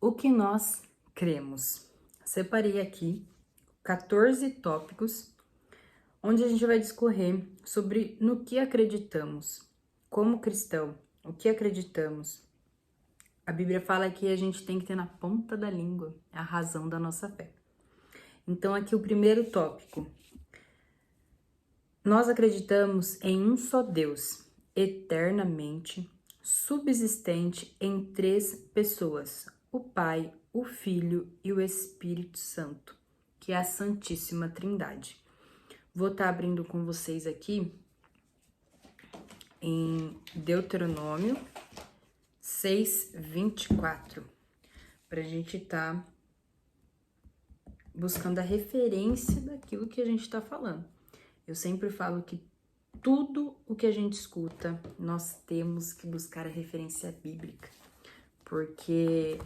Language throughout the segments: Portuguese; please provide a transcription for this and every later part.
O que nós cremos? Separei aqui 14 tópicos onde a gente vai discorrer sobre no que acreditamos, como cristão, o que acreditamos. A Bíblia fala que a gente tem que ter na ponta da língua a razão da nossa fé. Então aqui o primeiro tópico. Nós acreditamos em um só Deus, eternamente subsistente em três pessoas, o Pai, o Filho e o Espírito Santo, que é a Santíssima Trindade. Vou estar abrindo com vocês aqui em Deuteronômio 6:24, para a gente estar buscando a referência daquilo que a gente está falando. Eu sempre falo que tudo o que a gente escuta, nós temos que buscar a referência bíblica, porque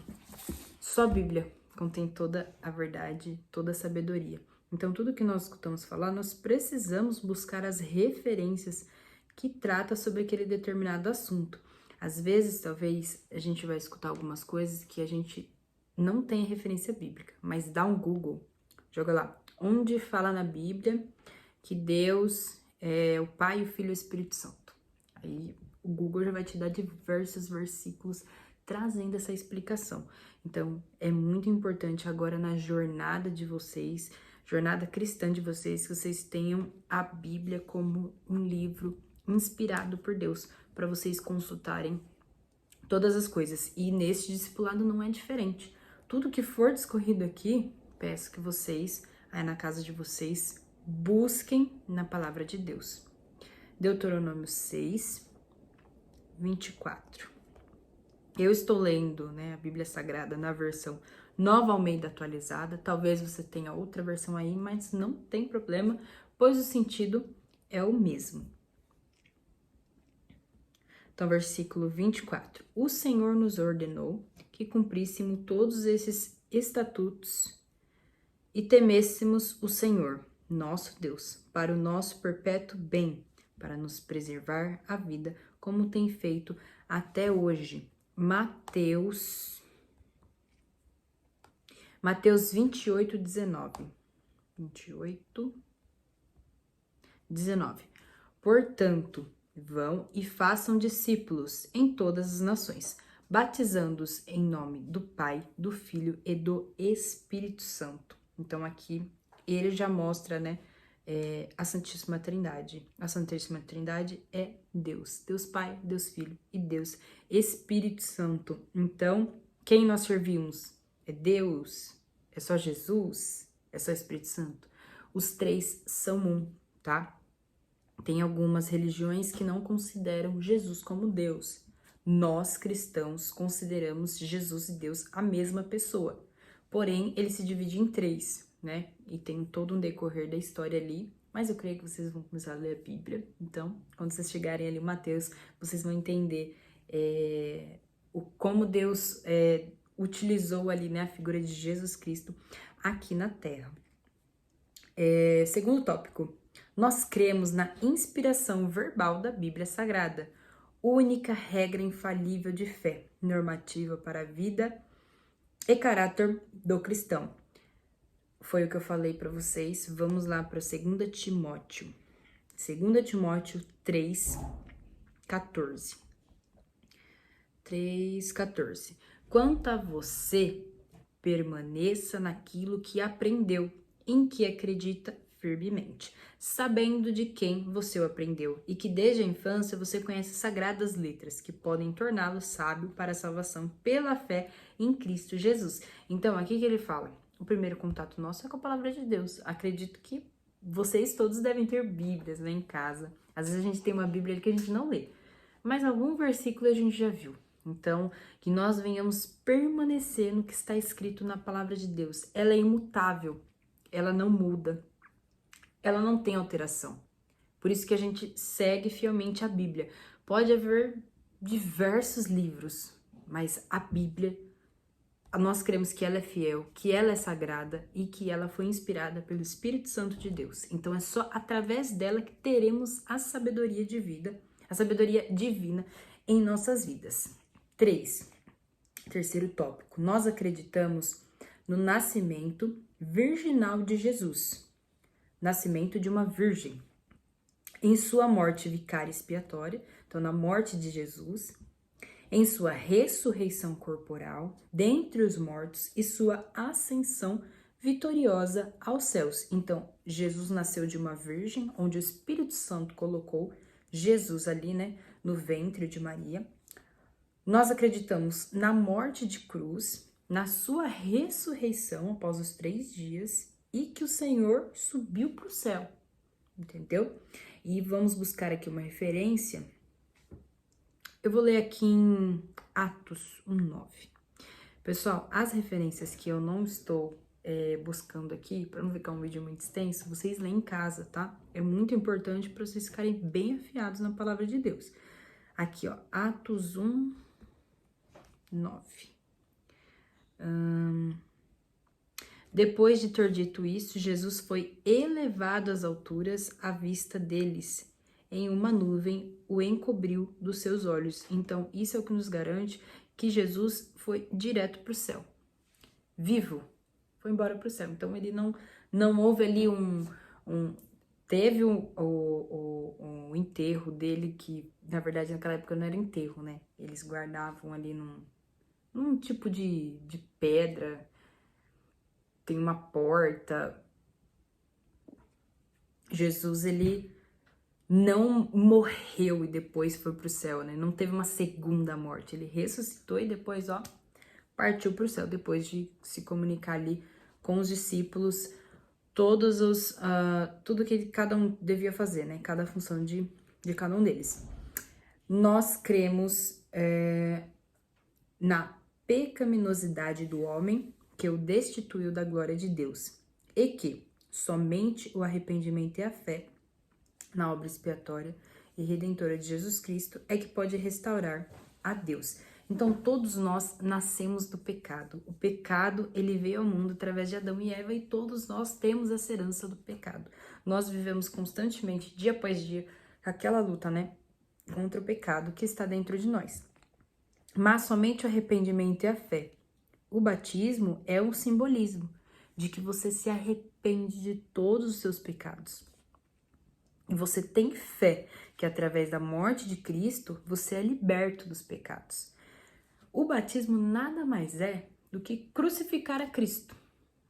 só a Bíblia contém toda a verdade, toda a sabedoria. Então, tudo que nós escutamos falar, nós precisamos buscar as referências que tratam sobre aquele determinado assunto. Às vezes, talvez, a gente vai escutar algumas coisas que a gente não tem referência bíblica, mas dá um Google, joga lá, onde fala na Bíblia que Deus é o Pai, o Filho e o Espírito Santo. Aí o Google já vai te dar diversos versículos trazendo essa explicação. Então, é muito importante agora na jornada de vocês, jornada cristã de vocês, que vocês tenham a Bíblia como um livro inspirado por Deus, para vocês consultarem todas as coisas. E neste discipulado não é diferente. Tudo que for discorrido aqui, peço que vocês, aí na casa de vocês, busquem na palavra de Deus. Deuteronômio 6:24. Eu estou lendo, a Bíblia Sagrada na versão Nova Almeida atualizada. Talvez você tenha outra versão aí, mas não tem problema, pois o sentido é o mesmo. Então, versículo 24. O Senhor nos ordenou que cumpríssemos todos esses estatutos e temêssemos o Senhor, nosso Deus, para o nosso perpétuo bem, para nos preservar a vida, como tem feito até hoje. Mateus 28:19. 28:19. Portanto, vão e façam discípulos em todas as nações, batizando-os em nome do Pai, do Filho e do Espírito Santo. Então aqui ele já mostra, a Santíssima Trindade. A Santíssima Trindade é Deus. Deus Pai, Deus Filho e Deus Espírito Santo. Então, quem nós servimos? É Deus? É só Jesus? É só Espírito Santo? Os três são um, tá? Tem algumas religiões que não consideram Jesus como Deus. Nós, cristãos, consideramos Jesus e Deus a mesma pessoa. Porém, ele se divide em três, e tem todo um decorrer da história ali, mas eu creio que vocês vão começar a ler a Bíblia. Então, quando vocês chegarem ali em Mateus, vocês vão entender como Deus utilizou ali, a figura de Jesus Cristo aqui na Terra. Segundo tópico, nós cremos na inspiração verbal da Bíblia Sagrada, única regra infalível de fé, normativa para a vida e caráter do cristão. Foi o que eu falei para vocês. Vamos lá para 2 Timóteo. 2 Timóteo 3:14. 3:14. Quanto a você, permaneça naquilo que aprendeu, em que acredita firmemente, sabendo de quem você o aprendeu e que desde a infância você conhece as sagradas letras que podem torná-lo sábio para a salvação pela fé em Cristo Jesus. Então, aqui que ele fala, o primeiro contato nosso é com a palavra de Deus. Acredito que vocês todos devem ter Bíblias, em casa. Às vezes a gente tem uma Bíblia que a gente não lê, mas algum versículo a gente já viu. Então, que nós venhamos permanecer no que está escrito na palavra de Deus. Ela é imutável, ela não muda, ela não tem alteração. Por isso que a gente segue fielmente a Bíblia. Pode haver diversos livros, mas a Bíblia, nós cremos que ela é fiel, que ela é sagrada e que ela foi inspirada pelo Espírito Santo de Deus. Então é só através dela que teremos a sabedoria de vida, a sabedoria divina em nossas vidas. 3. Terceiro tópico, nós acreditamos no nascimento virginal de Jesus, nascimento de uma virgem, em sua morte vicária expiatória, então na morte de Jesus, em sua ressurreição corporal dentre os mortos e sua ascensão vitoriosa aos céus. Então, Jesus nasceu de uma virgem, onde o Espírito Santo colocou Jesus ali, né, no ventre de Maria. Nós acreditamos na morte de cruz, na sua ressurreição após os 3 dias e que o Senhor subiu para o céu, entendeu? E vamos buscar aqui uma referência. Eu vou ler aqui em Atos 1:9. Pessoal, as referências que eu não estou buscando aqui, para não ficar um vídeo muito extenso, vocês leem em casa, tá? É muito importante para vocês ficarem bem afiados na palavra de Deus. Aqui, ó, Atos 1:9. Depois de ter dito isso, Jesus foi elevado às alturas à vista deles. Em uma nuvem o encobriu dos seus olhos. Então, isso é o que nos garante que Jesus foi direto para o céu. Vivo, foi embora para o céu. Então, ele não houve ali teve o enterro dele, que na verdade naquela época não era enterro, né? Eles guardavam ali num tipo de pedra, tem uma porta. Jesus, ele não morreu e depois foi pro céu, né? Não teve uma segunda morte. Ele ressuscitou e depois, ó, partiu pro céu, depois de se comunicar ali com os discípulos, tudo que cada um devia fazer, né? Cada função de cada um deles. Nós cremos na pecaminosidade do homem, que o destituiu da glória de Deus, e que somente o arrependimento e a fé na obra expiatória e redentora de Jesus Cristo é que pode restaurar a Deus. Então, todos nós nascemos do pecado. O pecado, ele veio ao mundo através de Adão e Eva e todos nós temos essa herança do pecado. Nós vivemos constantemente, dia após dia, aquela luta, né, contra o pecado que está dentro de nós. Mas somente o arrependimento e a fé. O batismo é um simbolismo de que você se arrepende de todos os seus pecados. E você tem fé que através da morte de Cristo, você é liberto dos pecados. O batismo nada mais é do que crucificar a Cristo.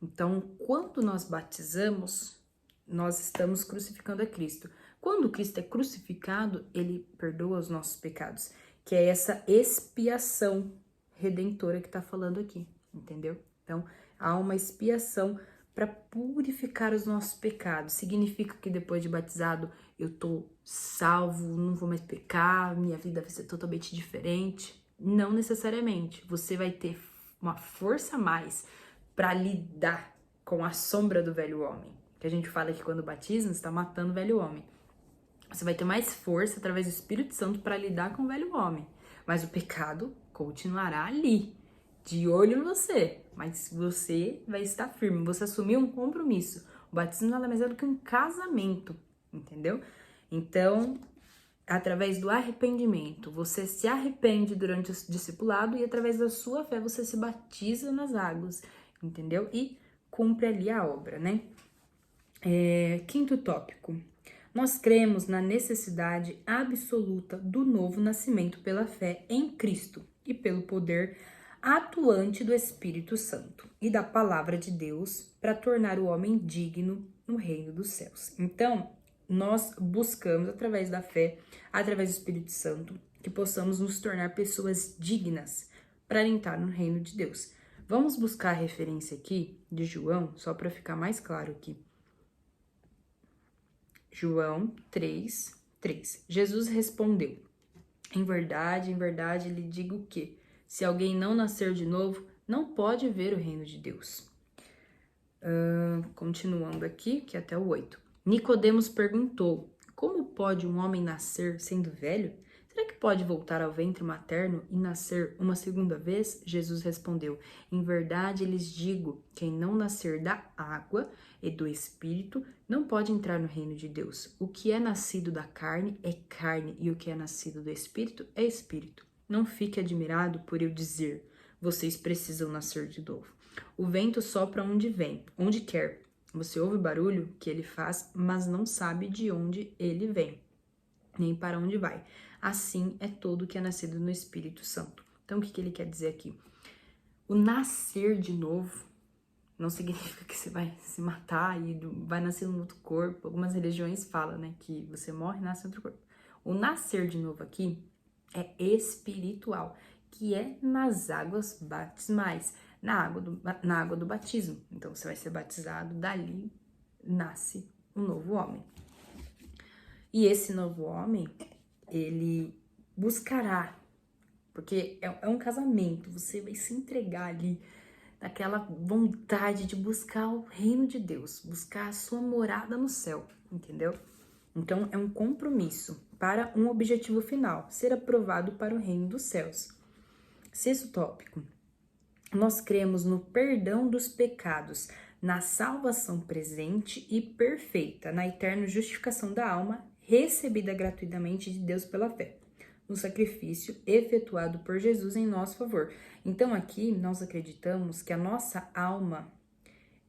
Então, quando nós batizamos, nós estamos crucificando a Cristo. Quando Cristo é crucificado, ele perdoa os nossos pecados, que é essa expiação redentora que está falando aqui, entendeu? Então, há uma expiação para purificar os nossos pecados. Significa que depois de batizado eu tô salvo, não vou mais pecar, minha vida vai ser totalmente diferente. Não necessariamente. Você vai ter uma força a mais para lidar com a sombra do velho homem. Que a gente fala que quando batiza, está matando o velho homem. Você vai ter mais força através do Espírito Santo para lidar com o velho homem. Mas o pecado continuará ali, de olho em você. Mas você vai estar firme, você assumiu um compromisso. O batismo nada mais é do que um casamento, entendeu? Então, através do arrependimento, você se arrepende durante o discipulado e através da sua fé você se batiza nas águas, entendeu? E cumpre ali a obra, né? Quinto tópico. Nós cremos na necessidade absoluta do novo nascimento pela fé em Cristo e pelo poder atuante do Espírito Santo e da palavra de Deus para tornar o homem digno no reino dos céus. Então, nós buscamos através da fé, através do Espírito Santo, que possamos nos tornar pessoas dignas para entrar no reino de Deus. Vamos buscar a referência aqui de João, só para ficar mais claro aqui. João 3:3. Jesus respondeu: em verdade, lhe digo que, se alguém não nascer de novo, não pode ver o reino de Deus. Continuando aqui, que é até o 8. Nicodemos perguntou: como pode um homem nascer sendo velho? Será que pode voltar ao ventre materno e nascer uma segunda vez? Jesus respondeu: em verdade lhes digo, quem não nascer da água e do Espírito não pode entrar no reino de Deus. O que é nascido da carne é carne, e o que é nascido do Espírito é Espírito. Não fique admirado por eu dizer, vocês precisam nascer de novo. O vento sopra onde vem, onde quer. Você ouve o barulho que ele faz, mas não sabe de onde ele vem, nem para onde vai. Assim é todo que é nascido no Espírito Santo. Então, o que ele quer dizer aqui? O nascer de novo não significa que você vai se matar e vai nascer num outro corpo. Algumas religiões falam, né, que você morre e nasce em outro corpo. O nascer de novo aqui é espiritual, que é nas águas batismais, na água do batismo. Então, você vai ser batizado, dali nasce um novo homem. E esse novo homem, ele buscará, porque é um casamento, você vai se entregar ali, naquela vontade de buscar o reino de Deus, buscar a sua morada no céu, entendeu? Então, é um compromisso para um objetivo final, ser aprovado para o reino dos céus. Sexto tópico, nós cremos no perdão dos pecados, na salvação presente e perfeita, na eterna justificação da alma, recebida gratuitamente de Deus pela fé, no sacrifício efetuado por Jesus em nosso favor. Então aqui nós acreditamos que a nossa alma,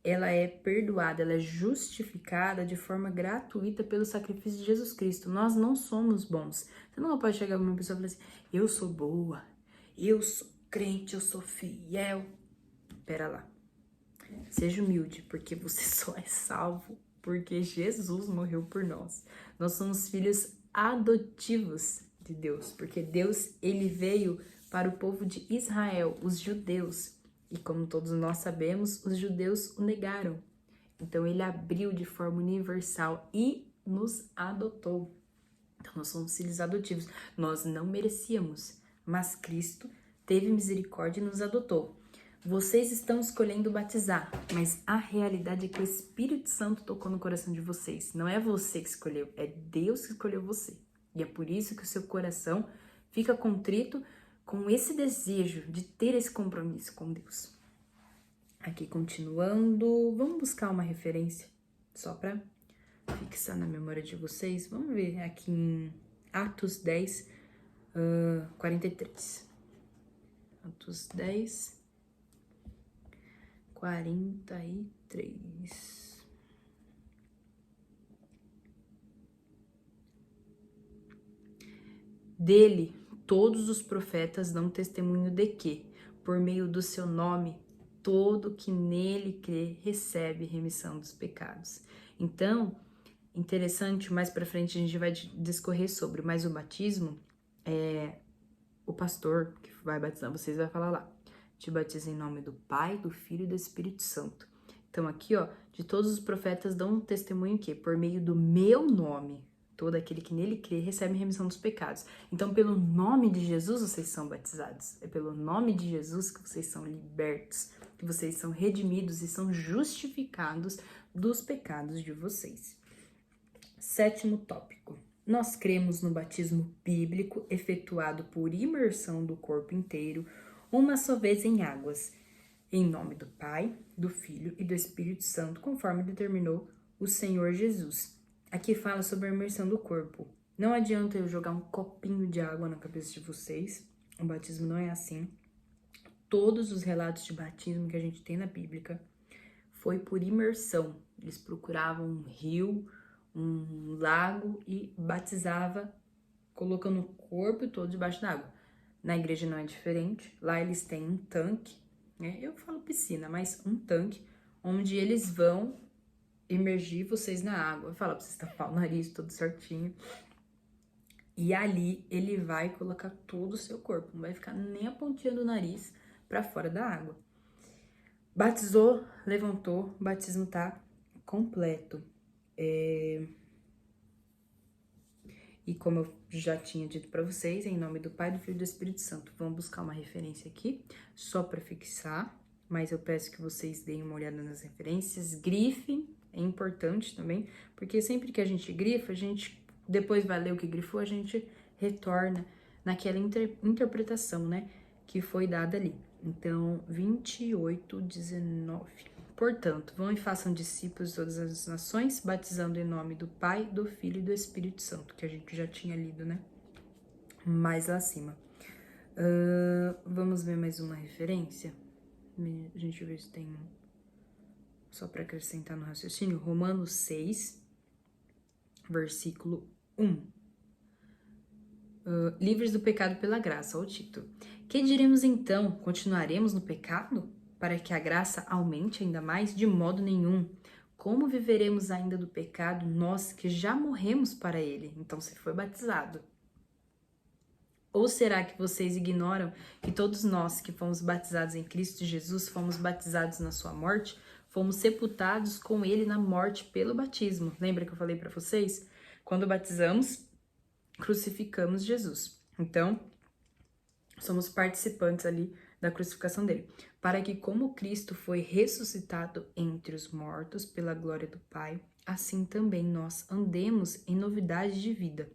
ela é perdoada, ela é justificada de forma gratuita pelo sacrifício de Jesus Cristo. Nós não somos bons. Você não pode chegar uma pessoa e falar assim, eu sou boa, eu sou crente, eu sou fiel. Pera lá. Seja humilde, porque você só é salvo porque Jesus morreu por nós. Nós somos filhos adotivos de Deus, porque Deus, ele veio para o povo de Israel, os judeus. E como todos nós sabemos, os judeus o negaram. Então ele abriu de forma universal e nos adotou. Então nós somos filhos adotivos. Nós não merecíamos, mas Cristo teve misericórdia e nos adotou. Vocês estão escolhendo batizar, mas a realidade é que o Espírito Santo tocou no coração de vocês. Não é você que escolheu, é Deus que escolheu você. E é por isso que o seu coração fica contrito com esse desejo de ter esse compromisso com Deus. Aqui continuando, vamos buscar uma referência só para fixar na memória de vocês. Vamos ver aqui em Atos 10, 43. Atos 10, 43. Dele, todos os profetas dão testemunho de que, por meio do seu nome, todo que nele crê recebe remissão dos pecados. Então, interessante, mais pra frente a gente vai discorrer sobre, mas o batismo, o pastor que vai batizar vocês vai falar lá, te batiza em nome do Pai, do Filho e do Espírito Santo. Então aqui, ó, de todos os profetas dão um testemunho que, por meio do meu nome, todo aquele que nele crê recebe remissão dos pecados. Então, pelo nome de Jesus, vocês são batizados. É pelo nome de Jesus que vocês são libertos, que vocês são redimidos e são justificados dos pecados de vocês. Sétimo tópico. Nós cremos no batismo bíblico efetuado por imersão do corpo inteiro, uma só vez em águas, em nome do Pai, do Filho e do Espírito Santo, conforme determinou o Senhor Jesus. Aqui fala sobre a imersão do corpo. Não adianta eu jogar um copinho de água na cabeça de vocês. O batismo não é assim. Todos os relatos de batismo que a gente tem na Bíblia foi por imersão. Eles procuravam um rio, um lago e batizava colocando o corpo todo debaixo d'água. Na igreja não é diferente. Lá eles têm um tanque, né? Eu falo piscina, mas um tanque onde eles vão imergir vocês na água. Fala pra vocês tapar o nariz todo certinho. E ali ele vai colocar todo o seu corpo. Não vai ficar nem a pontinha do nariz para fora da água. Batizou, levantou, o batismo tá completo. E como eu já tinha dito para vocês, em nome do Pai, do Filho e do Espírito Santo. Vamos buscar uma referência aqui, só para fixar. Mas eu peço que vocês deem uma olhada nas referências. Grifem, é importante também. Porque sempre que a gente grifa, a gente depois vai ler o que grifou, a gente retorna naquela interpretação, né? Que foi dada ali. Então, 28, 19. Portanto, vão e façam discípulos de todas as nações, batizando em nome do Pai, do Filho e do Espírito Santo, que a gente já tinha lido, né? Mais lá acima. Vamos ver mais uma referência? A gente vê se tem só para acrescentar no raciocínio. Romanos 6, versículo 1. Livres do pecado pela graça, olha o título. Que diremos então? Continuaremos no pecado? Para que a graça aumente ainda mais? De modo nenhum. Como viveremos ainda do pecado, nós que já morremos para ele? Então você foi batizado. Ou será que vocês ignoram que todos nós que fomos batizados em Cristo Jesus, fomos batizados na sua morte, fomos sepultados com ele na morte pelo batismo? Lembra que eu falei para vocês? Quando batizamos, crucificamos Jesus. Então, somos participantes ali da crucificação dele. Para que, como Cristo foi ressuscitado entre os mortos pela glória do Pai, assim também nós andemos em novidade de vida.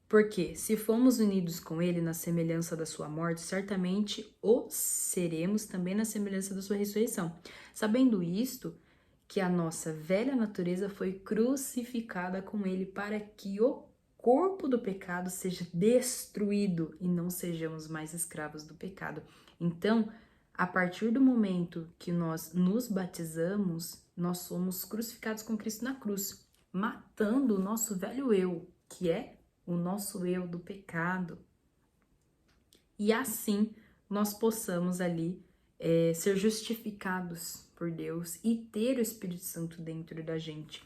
Porque, se fomos unidos com ele na semelhança da sua morte, certamente o seremos também na semelhança da sua ressurreição. Sabendo isto, que a nossa velha natureza foi crucificada com ele para que o corpo do pecado seja destruído e não sejamos mais escravos do pecado. Então, a partir do momento que nós nos batizamos, nós somos crucificados com Cristo na cruz, matando o nosso velho eu, que é o nosso eu do pecado. E assim nós possamos ali ser justificados por Deus e ter o Espírito Santo dentro da gente.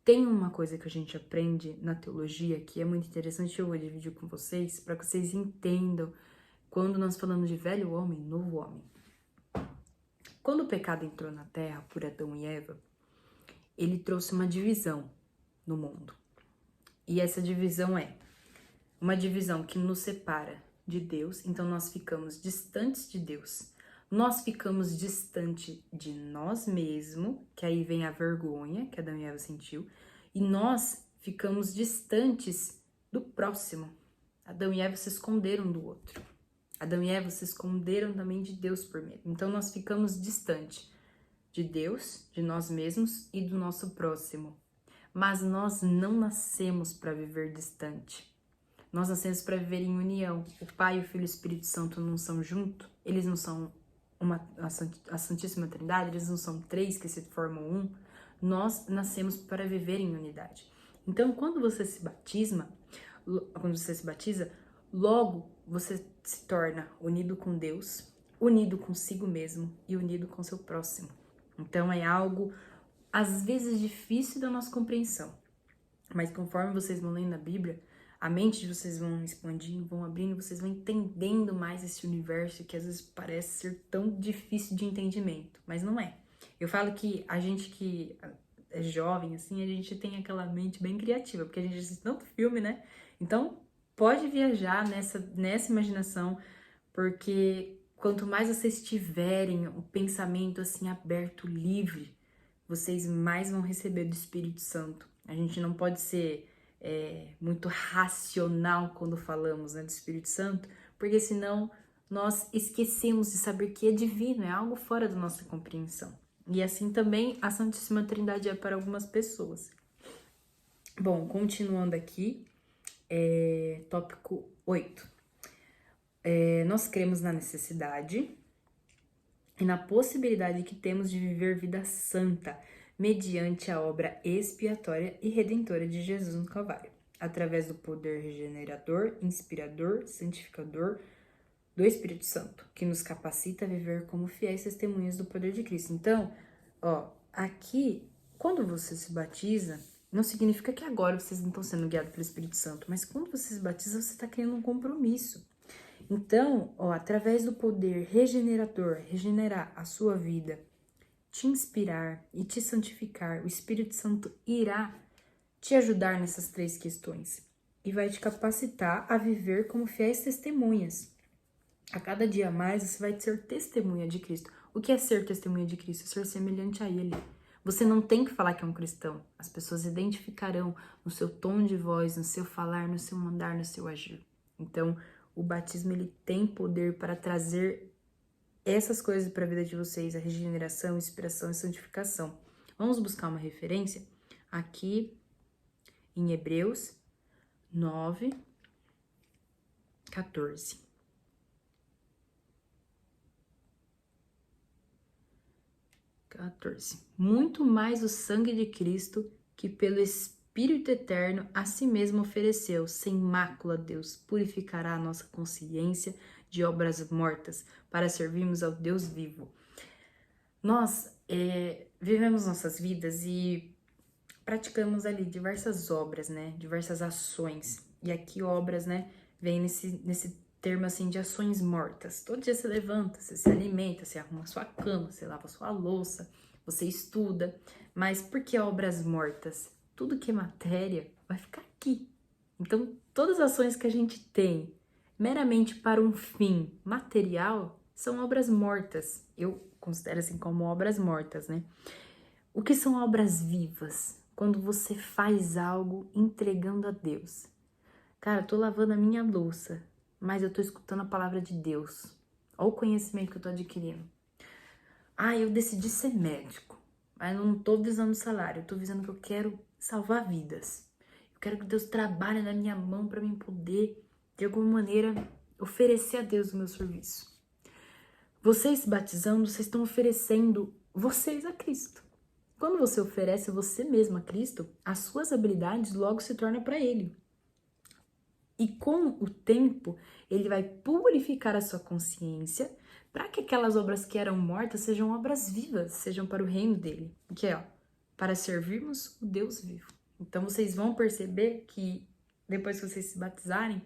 Tem uma coisa que a gente aprende na teologia que é muito interessante, eu vou dividir com vocês, para que vocês entendam quando nós falamos de velho homem, novo homem. Quando o pecado entrou na terra por Adão e Eva, ele trouxe uma divisão no mundo. E essa divisão é uma divisão que nos separa de Deus, então nós ficamos distantes de Deus. Nós ficamos distante de nós mesmos, que aí vem a vergonha que Adão e Eva sentiu, e nós ficamos distantes do próximo. Adão e Eva se esconderam do outro. Adão e Eva se esconderam também de Deus por medo. Então nós ficamos distante de Deus, de nós mesmos e do nosso próximo. Mas nós não nascemos para viver distante. Nós nascemos para viver em união. O Pai, o Filho e o Espírito Santo não são juntos. Eles não são a Santíssima Trindade. Eles não são três que se formam um. Nós nascemos para viver em unidade. Então, quando você se batiza, logo você se torna unido com Deus, unido consigo mesmo e unido com seu próximo. Então, é algo às vezes difícil da nossa compreensão, mas conforme vocês vão lendo a Bíblia, a mente de vocês vão expandindo, vão abrindo, vocês vão entendendo mais esse universo que às vezes parece ser tão difícil de entendimento, mas não é. Eu falo que a gente que é jovem, assim, a gente tem aquela mente bem criativa, porque a gente assiste tanto filme, né? Então, pode viajar nessa imaginação, porque quanto mais vocês tiverem o pensamento assim aberto, livre, vocês mais vão receber do Espírito Santo. A gente não pode ser muito racional quando falamos, né, do Espírito Santo, porque senão nós esquecemos de saber que é divino, é algo fora da nossa compreensão. E assim também a Santíssima Trindade é para algumas pessoas. Bom, continuando aqui, tópico 8. Nós cremos na necessidade e na possibilidade que temos de viver vida santa, mediante a obra expiatória e redentora de Jesus no Calvário, através do poder regenerador, inspirador, santificador do Espírito Santo, que nos capacita a viver como fiéis testemunhas do poder de Cristo. Então, aqui, quando você se batiza, não significa que agora vocês não estão sendo guiados pelo Espírito Santo, mas quando você se batiza, você está criando um compromisso. Então, através do poder regenerador, regenerar a sua vida, te inspirar e te santificar, o Espírito Santo irá te ajudar nessas três questões e vai te capacitar a viver como fiéis testemunhas. A cada dia mais você vai ser testemunha de Cristo. O que é ser testemunha de Cristo? Ser semelhante a Ele. Você não tem que falar que é um cristão. As pessoas identificarão no seu tom de voz, no seu falar, no seu andar, no seu agir. Então, o batismo ele tem poder para trazer essas coisas para a vida de vocês, a regeneração, inspiração e santificação. Vamos buscar uma referência aqui em Hebreus 9, 14. Muito mais o sangue de Cristo, que pelo Espírito Eterno a si mesmo ofereceu, sem mácula a Deus, purificará a nossa consciência de obras mortas, para servirmos ao Deus vivo. Nós vivemos nossas vidas e praticamos ali diversas obras, né? Diversas ações. E aqui obras, né? Vem nesse termo assim de ações mortas. Todo dia você levanta, você se alimenta, você arruma sua cama, você lava sua louça, você estuda. Mas por que obras mortas? Tudo que é matéria vai ficar aqui. Então, todas as ações que a gente tem meramente para um fim material são obras mortas. Eu considero assim como obras mortas, né? O que são obras vivas? Quando você faz algo entregando a Deus. Cara, eu tô lavando a minha louça, mas eu tô escutando a palavra de Deus. Olha o conhecimento que eu tô adquirindo. Ah, eu decidi ser médico, mas eu não tô visando salário, eu tô visando que eu quero salvar vidas. Eu quero que Deus trabalhe na minha mão para mim poder, de alguma maneira, oferecer a Deus o meu serviço. Vocês se batizando, vocês estão oferecendo vocês a Cristo. Quando você oferece você mesmo a Cristo, as suas habilidades logo se tornam para Ele. E com o tempo, Ele vai purificar a sua consciência para que aquelas obras que eram mortas sejam obras vivas, sejam para o reino dele. Que é, para servirmos o Deus vivo. Então vocês vão perceber que depois que vocês se batizarem,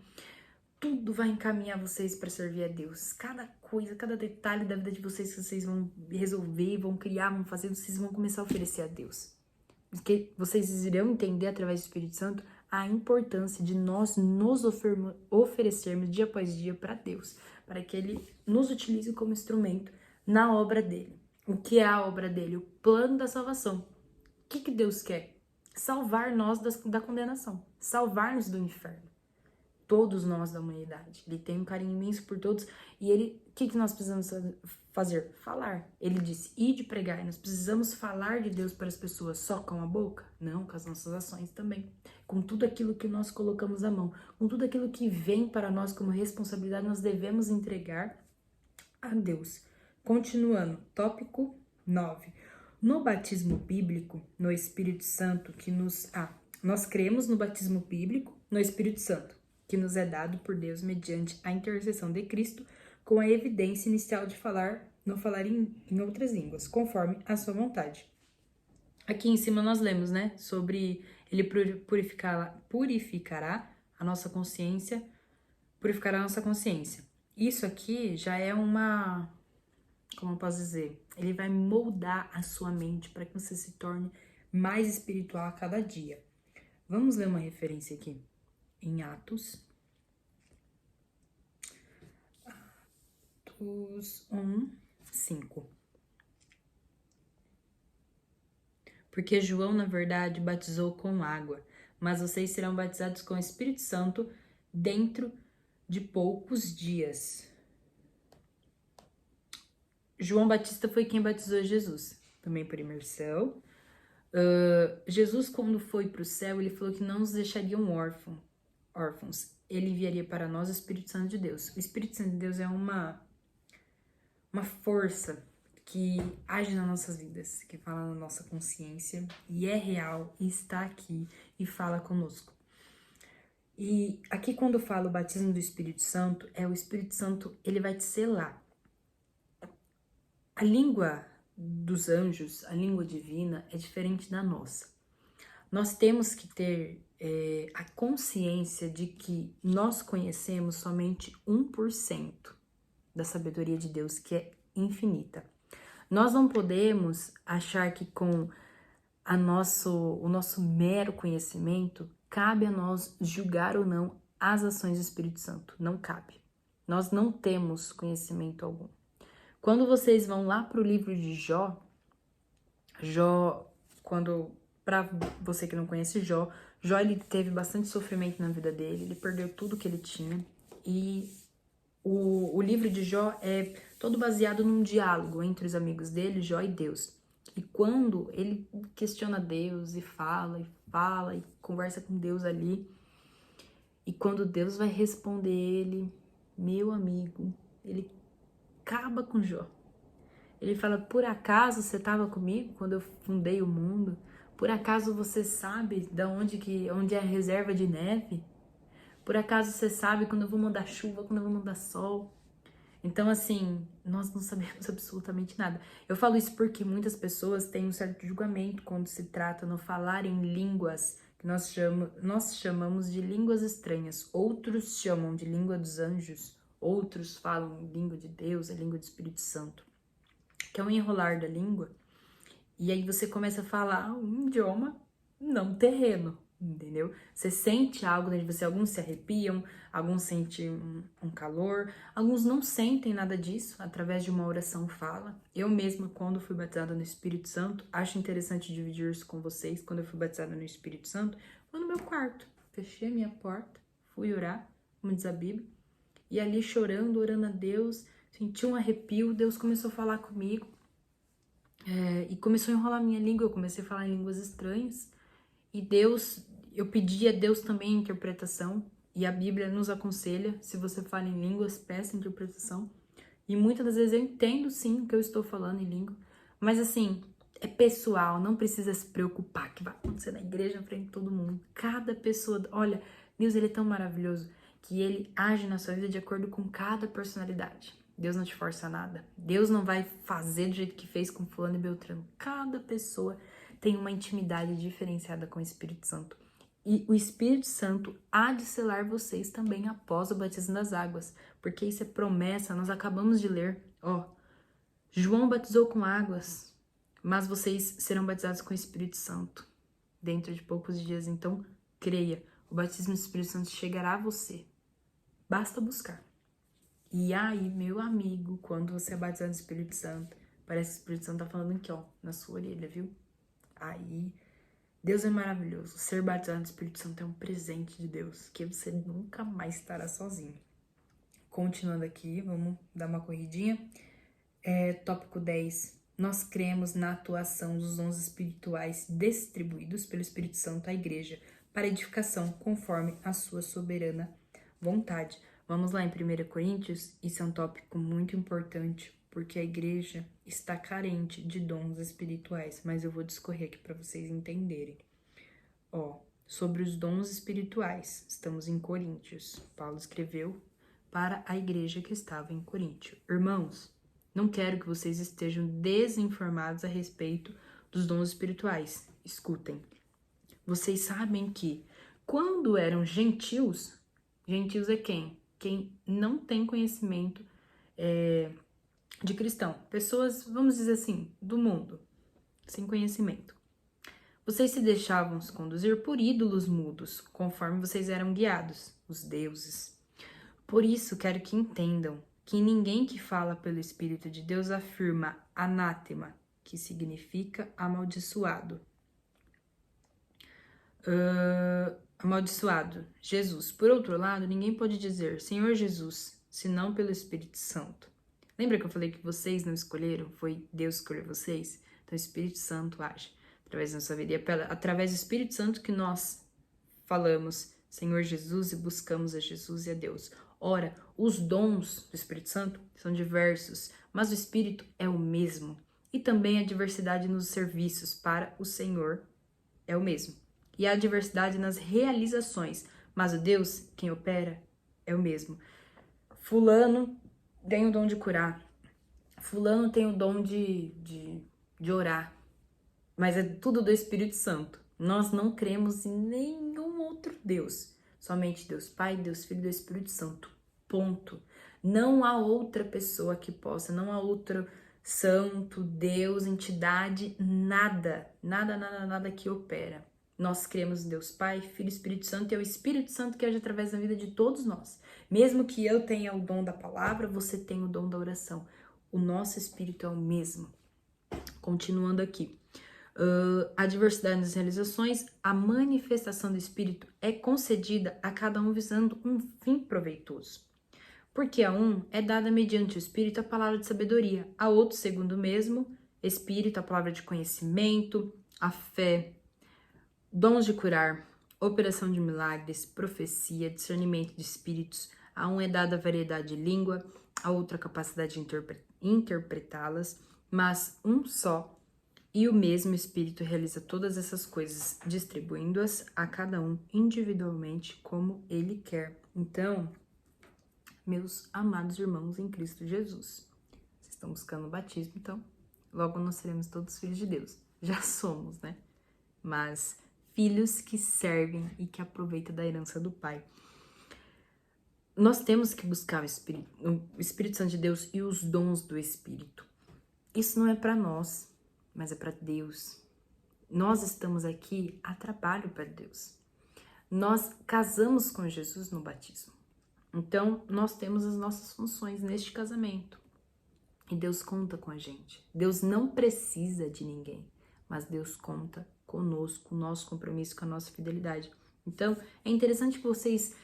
tudo vai encaminhar vocês para servir a Deus. Cada coisa, cada detalhe da vida de vocês que vocês vão resolver, vão criar, vão fazer, vocês vão começar a oferecer a Deus. Porque vocês irão entender através do Espírito Santo a importância de nós nos oferecermos dia após dia para Deus, para que Ele nos utilize como instrumento na obra dele. O que é a obra dele? O plano da salvação. O que Deus quer? Salvar nós da condenação, salvar-nos do inferno. Todos nós da humanidade. Ele tem um carinho imenso por todos. E ele, o que nós precisamos fazer? Falar. Ele disse, ide pregar. E nós precisamos falar de Deus para as pessoas só com a boca? Não, com as nossas ações também. Com tudo aquilo que nós colocamos à mão. Com tudo aquilo que vem para nós como responsabilidade, nós devemos entregar a Deus. Continuando, tópico 9. No batismo bíblico, no Espírito Santo, nós cremos no batismo bíblico, no Espírito Santo, que nos é dado por Deus mediante a intercessão de Cristo, com a evidência inicial de não falar em outras línguas, conforme a sua vontade. Aqui em cima nós lemos, né, sobre ele purificará a nossa consciência, purificará a nossa consciência. Isso aqui já é como eu posso dizer? Ele vai moldar a sua mente para que você se torne mais espiritual a cada dia. Vamos ler uma referência aqui. Em Atos 1:5. Porque João, na verdade, batizou com água, mas vocês serão batizados com o Espírito Santo dentro de poucos dias. João Batista foi quem batizou Jesus, também por imersão. Jesus, quando foi para o céu, ele falou que não nos deixariam órfãos. Ele enviaria para nós o Espírito Santo de Deus. O Espírito Santo de Deus é uma força que age nas nossas vidas, que fala na nossa consciência e é real, e está aqui e fala conosco. E aqui quando eu falo o batismo do Espírito Santo, o Espírito Santo, ele vai te selar. A língua dos anjos, a língua divina, é diferente da nossa. Nós temos que ter a consciência de que nós conhecemos somente 1% da sabedoria de Deus, que é infinita. Nós não podemos achar que com o nosso mero conhecimento cabe a nós julgar ou não as ações do Espírito Santo. Não cabe. Nós não temos conhecimento algum. Quando vocês vão lá para o livro de Jó, para você que não conhece Jó, ele teve bastante sofrimento na vida dele, ele perdeu tudo que ele tinha, e o livro de Jó é todo baseado num diálogo entre os amigos dele, Jó e Deus. E quando ele questiona Deus e fala e conversa com Deus ali, E quando Deus vai responder ele, meu amigo, ele acaba com Jó. Ele fala, por acaso você estava comigo quando eu fundei o mundo? Por acaso você sabe onde é a reserva de neve? Por acaso você sabe quando eu vou mandar chuva, quando eu vou mandar sol? Então, assim, nós não sabemos absolutamente nada. Eu falo isso porque muitas pessoas têm um certo julgamento quando se trata no falar em línguas, que nós chamamos de línguas estranhas. Outros chamam de língua dos anjos, outros falam em língua de Deus, a língua do Espírito Santo, que é um enrolar da língua. E aí você começa a falar um idioma não terreno, entendeu? Você sente algo dentro de você, alguns se arrepiam, alguns sentem um calor, alguns não sentem nada disso, através de uma oração fala. Eu mesma, quando fui batizada no Espírito Santo, acho interessante dividir isso com vocês, quando eu fui batizada no Espírito Santo, foi no meu quarto, fechei a minha porta, fui orar, como diz a Bíblia, e ali chorando, orando a Deus, senti um arrepio, Deus começou a falar comigo, e começou a enrolar minha língua, eu comecei a falar em línguas estranhas. E Deus, eu pedi a Deus também interpretação. E a Bíblia nos aconselha, se você fala em línguas, peça interpretação. E muitas das vezes eu entendo sim o que eu estou falando em língua. Mas assim, é pessoal, não precisa se preocupar que vai acontecer na igreja na frente de todo mundo. Cada pessoa, olha, Deus ele é tão maravilhoso que ele age na sua vida de acordo com cada personalidade. Deus não te força a nada. Deus não vai fazer do jeito que fez com fulano e beltrano. Cada pessoa tem uma intimidade diferenciada com o Espírito Santo. E o Espírito Santo há de selar vocês também após o batismo das águas. Porque isso é promessa, nós acabamos de ler. João batizou com águas, mas vocês serão batizados com o Espírito Santo dentro de poucos dias. Então, creia, o batismo do Espírito Santo chegará a você. Basta buscar. E aí, meu amigo, quando você é batizado no Espírito Santo, parece que o Espírito Santo tá falando aqui, na sua orelha, viu? Aí, Deus é maravilhoso. Ser batizado no Espírito Santo é um presente de Deus, que você nunca mais estará sozinho. Continuando aqui, vamos dar uma corridinha. Tópico 10. Nós cremos na atuação dos dons espirituais distribuídos pelo Espírito Santo à igreja para edificação conforme a sua soberana vontade. Vamos lá em 1 Coríntios, isso é um tópico muito importante, porque a igreja está carente de dons espirituais, mas eu vou discorrer aqui para vocês entenderem. Sobre os dons espirituais, estamos em Coríntios. Paulo escreveu para a igreja que estava em Coríntio. Irmãos, não quero que vocês estejam desinformados a respeito dos dons espirituais. Escutem. Vocês sabem que quando eram gentios é quem? Quem não tem conhecimento de cristão. Pessoas, vamos dizer assim, do mundo, sem conhecimento. Vocês se deixavam se conduzir por ídolos mudos, conforme vocês eram guiados, os deuses. Por isso, quero que entendam que ninguém que fala pelo Espírito de Deus afirma anátema, que significa amaldiçoado. Amaldiçoado, Jesus. Por outro lado, ninguém pode dizer Senhor Jesus, senão pelo Espírito Santo. Lembra que eu falei que vocês não escolheram? Foi Deus que escolheu vocês? Então o Espírito Santo age através da nossa vida. E é através do Espírito Santo que nós falamos Senhor Jesus e buscamos a Jesus e a Deus. Ora, os dons do Espírito Santo são diversos, mas o Espírito é o mesmo. E também a diversidade nos serviços para o Senhor é o mesmo. E há diversidade nas realizações, mas o Deus, quem opera, é o mesmo. Fulano tem o dom de curar. Fulano tem o dom de orar. Mas é tudo do Espírito Santo. Nós não cremos em nenhum outro Deus. Somente Deus Pai, Deus Filho e Deus Espírito Santo. Ponto. Não há outra pessoa que possa, não há outro santo, Deus, entidade, nada que opera. Nós cremos em Deus Pai, Filho e Espírito Santo, e é o Espírito Santo que age através da vida de todos nós. Mesmo que eu tenha o dom da palavra, você tem o dom da oração. O nosso Espírito é o mesmo. Continuando aqui. A diversidade das realizações, a manifestação do Espírito é concedida a cada um visando um fim proveitoso. Porque a um é dada mediante o Espírito a palavra de sabedoria, a outro segundo o mesmo Espírito a palavra de conhecimento, a fé, dons de curar, operação de milagres, profecia, discernimento de espíritos. A um é dada a variedade de língua, a outra a capacidade de interpretá-las, mas um só e o mesmo Espírito realiza todas essas coisas, distribuindo-as a cada um individualmente como ele quer. Então, meus amados irmãos em Cristo Jesus, vocês estão buscando o batismo, então logo nós seremos todos filhos de Deus. Já somos, né? Mas filhos que servem e que aproveitam da herança do Pai. Nós temos que buscar o Espírito Santo de Deus e os dons do Espírito. Isso não é para nós, mas é para Deus. Nós estamos aqui a trabalho para Deus. Nós casamos com Jesus no batismo. Então, nós temos as nossas funções neste casamento. E Deus conta com a gente. Deus não precisa de ninguém, mas Deus conta conosco, com o nosso compromisso, com a nossa fidelidade. Então, é interessante que vocês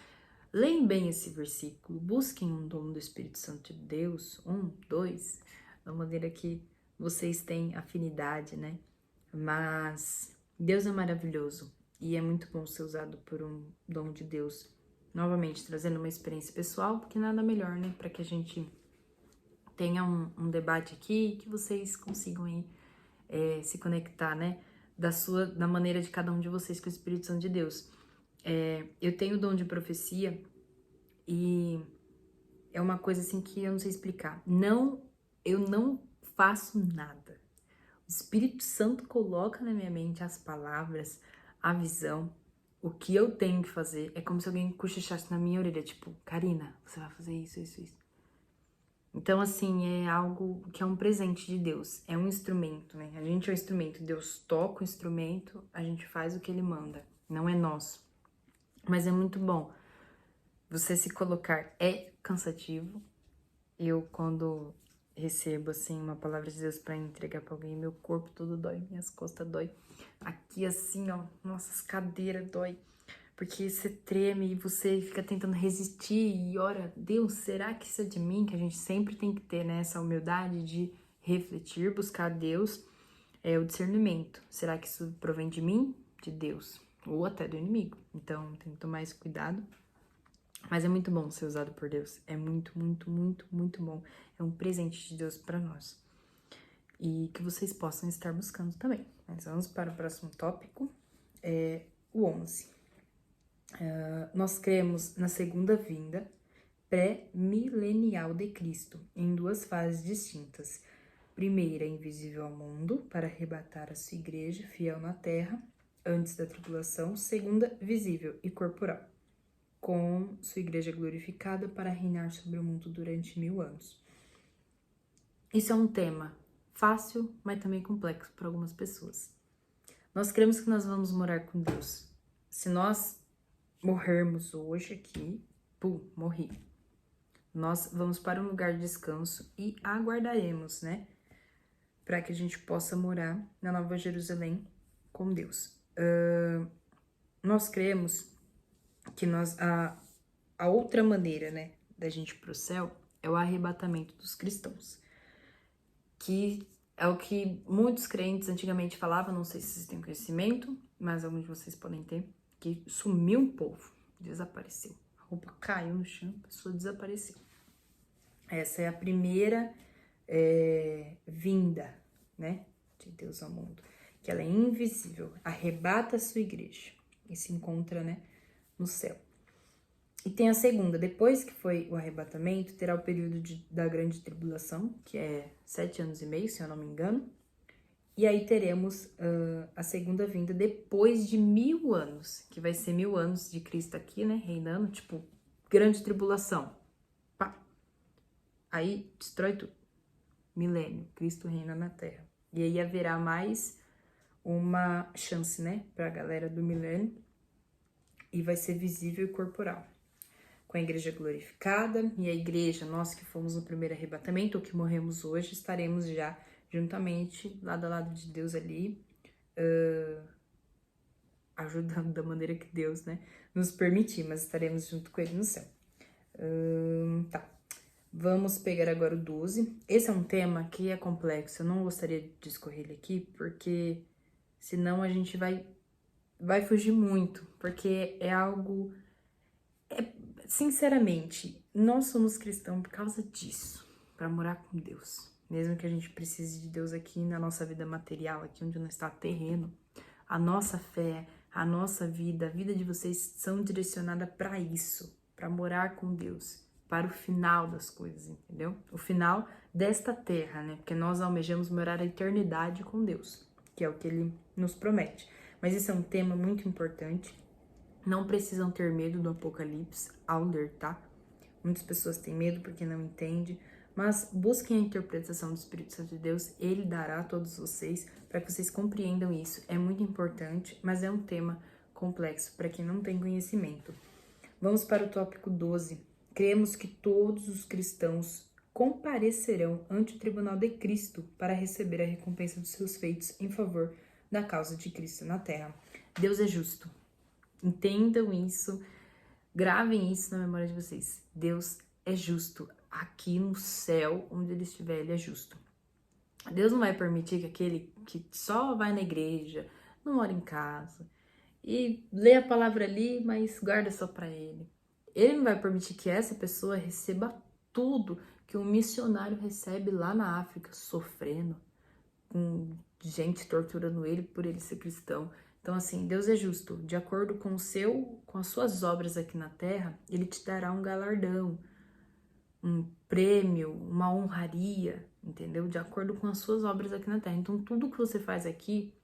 leem bem esse versículo, busquem um dom do Espírito Santo de Deus, 1, 2, da maneira que vocês têm afinidade, né? Mas Deus é maravilhoso e é muito bom ser usado por um dom de Deus. Novamente, trazendo uma experiência pessoal, porque nada melhor, né? Para que a gente tenha um debate aqui e que vocês consigam aí, se conectar, né? Da maneira de cada um de vocês com o Espírito Santo de Deus. Eu tenho o dom de profecia e é uma coisa assim que eu não sei explicar. Eu não faço nada. O Espírito Santo coloca na minha mente as palavras, a visão, o que eu tenho que fazer. É como se alguém cochichasse na minha orelha, tipo, Karina, você vai fazer isso, isso, isso. Então, assim, é algo que é um presente de Deus, é um instrumento, né? A gente é um instrumento, Deus toca o instrumento, a gente faz o que Ele manda, não é nosso. Mas é muito bom você se colocar, é cansativo. Eu, quando recebo, assim, uma palavra de Deus pra entregar pra alguém, meu corpo todo dói, minhas costas dói. Aqui, assim, ó, nossas cadeiras dói. Porque você treme e você fica tentando resistir e ora, Deus, será que isso é de mim? Que a gente sempre tem que ter, né, essa humildade de refletir, buscar Deus, o discernimento. Será que isso provém de mim? De Deus? Ou até do inimigo. Então, tem que tomar esse cuidado. Mas é muito bom ser usado por Deus. É muito, muito, muito, muito bom. É um presente de Deus para nós. E que vocês possam estar buscando também. Mas vamos para o próximo tópico, o 11. Nós cremos na segunda vinda pré-milenial de Cristo, em duas fases distintas. Primeira, invisível ao mundo, para arrebatar a sua igreja fiel na terra, antes da tribulação. Segunda, visível e corporal, com sua igreja glorificada para reinar sobre o mundo durante 1000 anos. Isso é um tema fácil, mas também complexo para algumas pessoas. Nós cremos que nós vamos morar com Deus. Se nós morrermos hoje aqui, morri. Nós vamos para um lugar de descanso e aguardaremos, né? Para que a gente possa morar na Nova Jerusalém com Deus. Nós cremos que a outra maneira, né, da gente ir pro céu é o arrebatamento dos cristãos. Que é o que muitos crentes antigamente falavam, não sei se vocês têm conhecimento, mas alguns de vocês podem ter, que sumiu um povo, desapareceu. A roupa caiu no chão, a pessoa desapareceu. Essa é a primeira vinda, né, de Deus ao mundo. Que ela é invisível, arrebata a sua igreja e se encontra, né, no céu. E tem a segunda, depois que foi o arrebatamento, terá o período da grande tribulação, que é 7 anos e meio, se eu não me engano. E aí teremos a segunda vinda depois de 1000 anos, que vai ser 1000 anos de Cristo aqui, né, reinando, tipo, grande tribulação. Pá. Aí destrói tudo. Milênio, Cristo reina na Terra. E aí haverá mais uma chance, né, pra galera do milênio. E vai ser visível e corporal. Com a igreja glorificada, e a igreja, nós que fomos no primeiro arrebatamento, ou que morremos hoje, estaremos já juntamente, lado a lado de Deus ali, ajudando da maneira que Deus, né, nos permitir, mas estaremos junto com Ele no céu. Tá, vamos pegar agora o 12. Esse é um tema que é complexo, eu não gostaria de discorrer ele aqui, porque senão a gente vai vai fugir muito, porque é algo... Sinceramente, nós somos cristãos por causa disso, para morar com Deus. Mesmo que a gente precise de Deus aqui na nossa vida material, aqui onde não está terreno, a nossa fé, a nossa vida, a vida de vocês são direcionadas para isso, para morar com Deus, para o final das coisas, entendeu? O final desta terra, né? Porque nós almejamos morar a eternidade com Deus, que é o que Ele nos promete. Mas isso é um tema muito importante. Não precisam ter medo do Apocalipse ao ler, tá? Muitas pessoas têm medo porque não entendem, mas busquem a interpretação do Espírito Santo de Deus, ele dará a todos vocês para que vocês compreendam isso. É muito importante, mas é um tema complexo para quem não tem conhecimento. Vamos para o tópico 12. Cremos que todos os cristãos comparecerão ante o tribunal de Cristo para receber a recompensa dos seus feitos em favor da causa de Cristo na terra. Deus é justo. Entendam isso, gravem isso na memória de vocês. Deus é justo. Aqui no céu, onde ele estiver, ele é justo. Deus não vai permitir que aquele que só vai na igreja, não mora em casa e lê a palavra ali, mas guarda só para ele. Ele não vai permitir que essa pessoa receba tudo que um missionário recebe lá na África, sofrendo, com gente torturando ele por ele ser cristão. Então, assim, Deus é justo. De acordo com com as suas obras aqui na terra, ele te dará um galardão, um prêmio, uma honraria, entendeu? De acordo com as suas obras aqui na terra. Então, tudo que você faz aqui,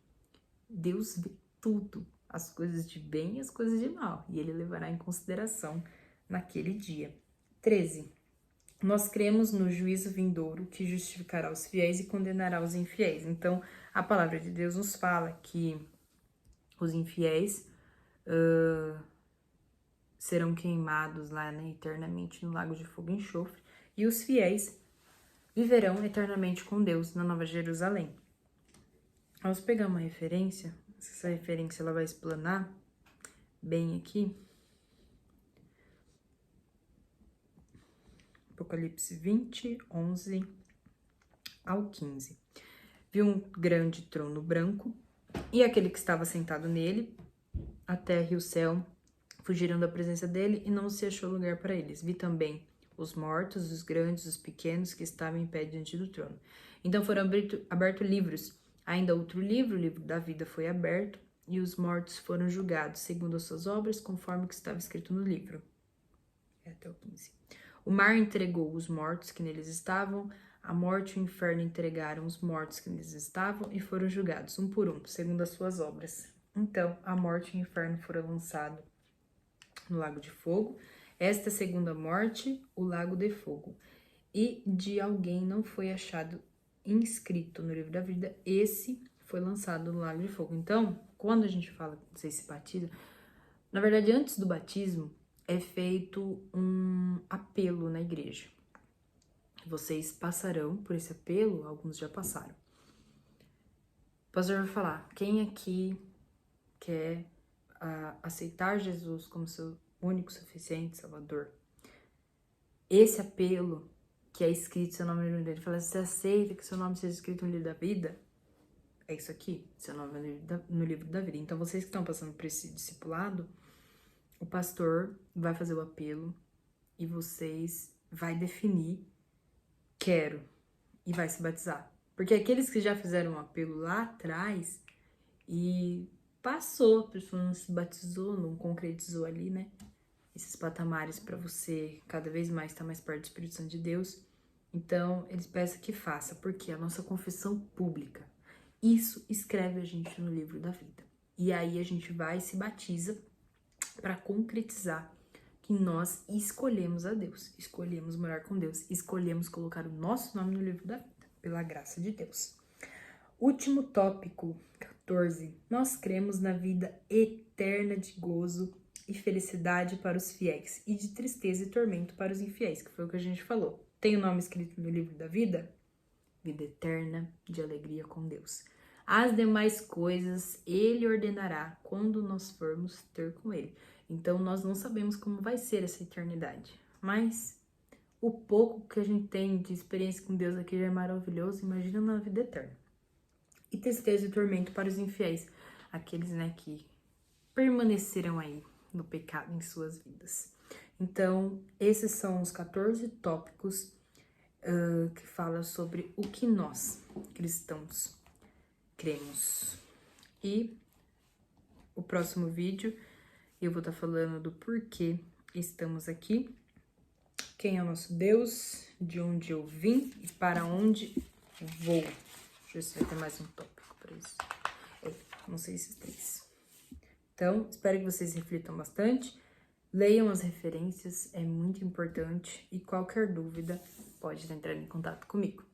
Deus vê tudo, as coisas de bem e as coisas de mal, e ele levará em consideração naquele dia. 13. Nós cremos no juízo vindouro que justificará os fiéis e condenará os infiéis. Então, a palavra de Deus nos fala que os infiéis serão queimados lá, né, eternamente no lago de fogo e enxofre, e os fiéis viverão eternamente com Deus na Nova Jerusalém. Vamos pegar uma referência, essa referência ela vai explanar bem aqui. Apocalipse 20, 11 ao 15. Viu um grande trono branco, e aquele que estava sentado nele, a terra e o céu fugiram da presença dele, e não se achou lugar para eles. Vi também os mortos, os grandes, os pequenos, que estavam em pé diante do trono. Então foram abertos livros. Ainda outro livro, o livro da vida, foi aberto, e os mortos foram julgados, segundo as suas obras, conforme o que estava escrito no livro. Até o 15. O mar entregou os mortos que neles estavam, a morte e o inferno entregaram os mortos que neles estavam e foram julgados, um por um, segundo as suas obras. Então, a morte e o inferno foram lançados no lago de fogo. Esta segunda morte, o lago de fogo. E de alguém não foi achado inscrito no livro da vida, esse foi lançado no lago de fogo. Então, quando a gente fala que vocês se batizam, na verdade, antes do batismo, é feito um apelo na igreja. Vocês passarão por esse apelo, alguns já passaram. O pastor vai falar, quem aqui quer aceitar Jesus como seu único, suficiente Salvador? Esse apelo que é escrito seu nome no livro dele, fala, você aceita que seu nome seja escrito no livro da vida? É isso aqui, seu nome no livro da vida. Então, vocês que estão passando por esse discipulado, o pastor vai fazer o apelo e vocês vai definir, quero, e vai se batizar. Porque aqueles que já fizeram o apelo lá atrás e passou, a pessoa não se batizou, não concretizou ali, né? Esses patamares para você cada vez mais estar mais perto do Espírito Santo de Deus. Então, eles peçam que faça, porque a nossa confissão pública, isso escreve a gente no livro da vida. E aí a gente vai e se batiza para concretizar que nós escolhemos a Deus, escolhemos morar com Deus, escolhemos colocar o nosso nome no livro da vida, pela graça de Deus. Último tópico, 14. Nós cremos na vida eterna de gozo e felicidade para os fiéis e de tristeza e tormento para os infiéis, que foi o que a gente falou. Tem o nome escrito no livro da vida? Vida eterna de alegria com Deus. As demais coisas ele ordenará quando nós formos ter com ele. Então, nós não sabemos como vai ser essa eternidade, mas o pouco que a gente tem de experiência com Deus aqui já é maravilhoso, imagina na vida eterna. E tristeza e tormento para os infiéis, aqueles, né, que permaneceram aí no pecado em suas vidas. Então, esses são os 14 tópicos que fala sobre o que nós, cristãos, cremos. E o próximo vídeo eu vou estar falando do porquê estamos aqui, quem é o nosso Deus, de onde eu vim e para onde vou. Deixa eu ver se vai ter mais um tópico para isso. Não sei esses 3. Então, espero que vocês reflitam bastante. Leiam as referências, é muito importante. E qualquer dúvida, pode entrar em contato comigo.